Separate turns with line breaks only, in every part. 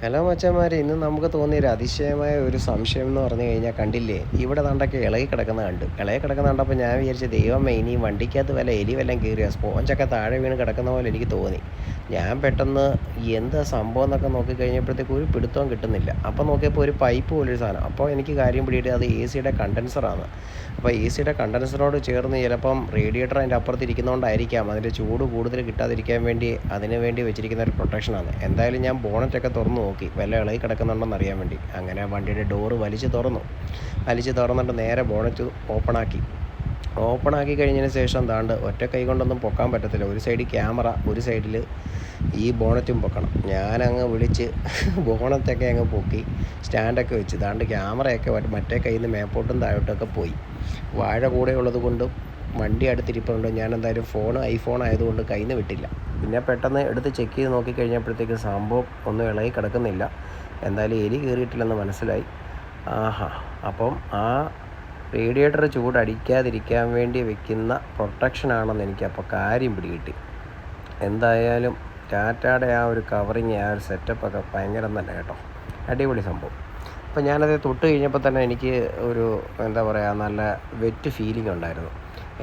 Hello മച്ചാന്മാരെ, ഇന്ന് നമുക്ക് തോന്നിയൊരു അതിശയമായ ഒരു സംശയം എന്ന് പറഞ്ഞു കഴിഞ്ഞാൽ കണ്ടില്ലേ, ഇവിടെ ദാണ്ടൊക്കെ ഇളകി കിടക്കുന്ന കണ്ടു. ഇളകി കിടക്കുന്ന കണ്ടപ്പോൾ ഞാൻ വിചാരിച്ചു, ദൈവമേ ഇനി വണ്ടിക്കകത്ത് വല്ല എലി വല്ലതും കയറിയോ, സ്പോഞ്ചൊക്കെ താഴെ വീണ് കിടക്കുന്ന പോലെ എനിക്ക് തോന്നി. ഞാൻ പെട്ടെന്ന് എന്താ സംഭവം എന്നൊക്കെ നോക്കിക്കഴിഞ്ഞപ്പോഴത്തേക്ക് ഒരു പിടുത്തവും കിട്ടുന്നില്ല. അപ്പോൾ നോക്കിയപ്പോൾ ഒരു പൈപ്പ് പോലൊരു സാധനം. അപ്പോൾ എനിക്ക് കാര്യം പിടിയിട്ട് അത് എ സിയുടെ കണ്ടൻസറാണ്. അപ്പോൾ എ സിയുടെ കണ്ടൻസറോട് ചേർന്ന് ചിലപ്പം റേഡിയേറ്റർ അതിൻ്റെ അപ്പുറത്ത് ഇരിക്കുന്നതുകൊണ്ടായിരിക്കാം അതിൻ്റെ ചൂട് കൂടുതൽ കിട്ടാതിരിക്കാൻ വേണ്ടി അതിന് വേണ്ടി വെച്ചിരിക്കുന്ന ഒരു പ്രൊട്ടക്ഷനാണ്. എന്തായാലും ഞാൻ ബോണറ്റൊക്കെ തുറന്ന് നോക്കി, വല്ല ഇളകി കിടക്കുന്നുണ്ടെന്ന് അറിയാൻ വേണ്ടി. അങ്ങനെ വണ്ടിയുടെ ഡോറ് വലിച്ച് തുറന്നിട്ട് നേരെ ബോണറ്റ് ഓപ്പണാക്കി കഴിഞ്ഞതിന് ശേഷം ദാണ്ട് ഒറ്റ കൈ കൊണ്ടൊന്നും പൊക്കാൻ പറ്റത്തില്ല. ഒരു സൈഡിൽ ക്യാമറ, ഒരു സൈഡിൽ ഈ ബോണറ്റും പൊക്കണം. ഞാനങ്ങ് വിളിച്ച് ബോണറ്റൊക്കെ അങ്ങ് പൊക്കി സ്റ്റാൻഡൊക്കെ വെച്ച് ദാണ്ട് ക്യാമറയൊക്കെ മറ്റേ കയ്യിൽ നിന്ന് മേപ്പോട്ടും താഴോട്ടൊക്കെ പോയി. വാഴ കൂടെ ഉള്ളത് കൊണ്ടും വണ്ടി അടുത്തിരിപ്പുണ്ട്. ഞാൻ എന്തായാലും ഐഫോൺ ആയതുകൊണ്ട് കയ്യിൽ നിന്ന് വിട്ടില്ല. പിന്നെ പെട്ടെന്ന് എടുത്ത് ചെക്ക് ചെയ്ത് നോക്കിക്കഴിഞ്ഞപ്പോഴത്തേക്ക് സംഭവം ഒന്നും ഇളകി കിടക്കുന്നില്ല. എന്തായാലും എലി കയറിയിട്ടില്ലെന്ന് മനസ്സിലായി. അപ്പം ആ റേഡിയേറ്റർ ചൂടടിക്കാതിരിക്കാൻ വേണ്ടി വെക്കുന്ന പ്രൊട്ടക്ഷനാണെന്ന് എനിക്കപ്പോൾ കാര്യം പിടികിട്ടി. എന്തായാലും ടാറ്റയുടെ ആ ഒരു കവറിങ്, ആ ഒരു സെറ്റപ്പൊക്കെ ഭയങ്കരം തന്നെ കേട്ടോ, അടിപൊളി സംഭവം. അപ്പം ഞാനത് തൊട്ട് കഴിഞ്ഞപ്പോൾ തന്നെ എനിക്ക് ഒരു നല്ല വെറ്റ് ഫീലിംഗ് ഉണ്ടായിരുന്നു.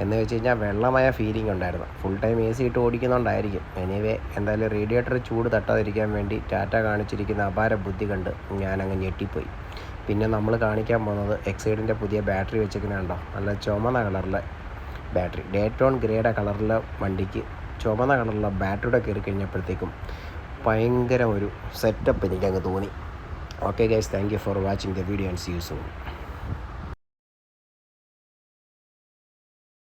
എന്ന് വെച്ച് കഴിഞ്ഞാൽ വെള്ളമായ ഫീലിംഗ് ഉണ്ടായിരുന്നു. ഫുൾ ടൈം എ സി ഇട്ട് ഓടിക്കുന്നതുകൊണ്ടായിരിക്കും. എനിവേ, എന്തായാലും റേഡിയേറ്റർ ചൂട് തട്ടാതിരിക്കാൻ വേണ്ടി ടാറ്റ കാണിച്ചിരിക്കുന്ന അപാര ബുദ്ധി കണ്ട് ഞാനങ്ങ് ഞെട്ടിപ്പോയി. പിന്നെ നമ്മൾ കാണിക്കാൻ പോകുന്നത് എക്സൈഡിൻ്റെ പുതിയ ബാറ്ററി വെച്ചിരിക്കുന്നുണ്ടോ, നല്ല ചുമന്ന കളറിലെ ബാറ്ററി, ഡേറ്റോൺ ഗ്രേയുടെ കളറിലെ വണ്ടിക്ക് ചുമന്ന കളറിലെ ബാറ്ററിയുടെ കയറി കഴിഞ്ഞപ്പോഴത്തേക്കും ഭയങ്കര ഒരു സെറ്റപ്പ് എനിക്കങ്ങ് തോന്നി. Okay guys, thank you for watching the video and see you soon.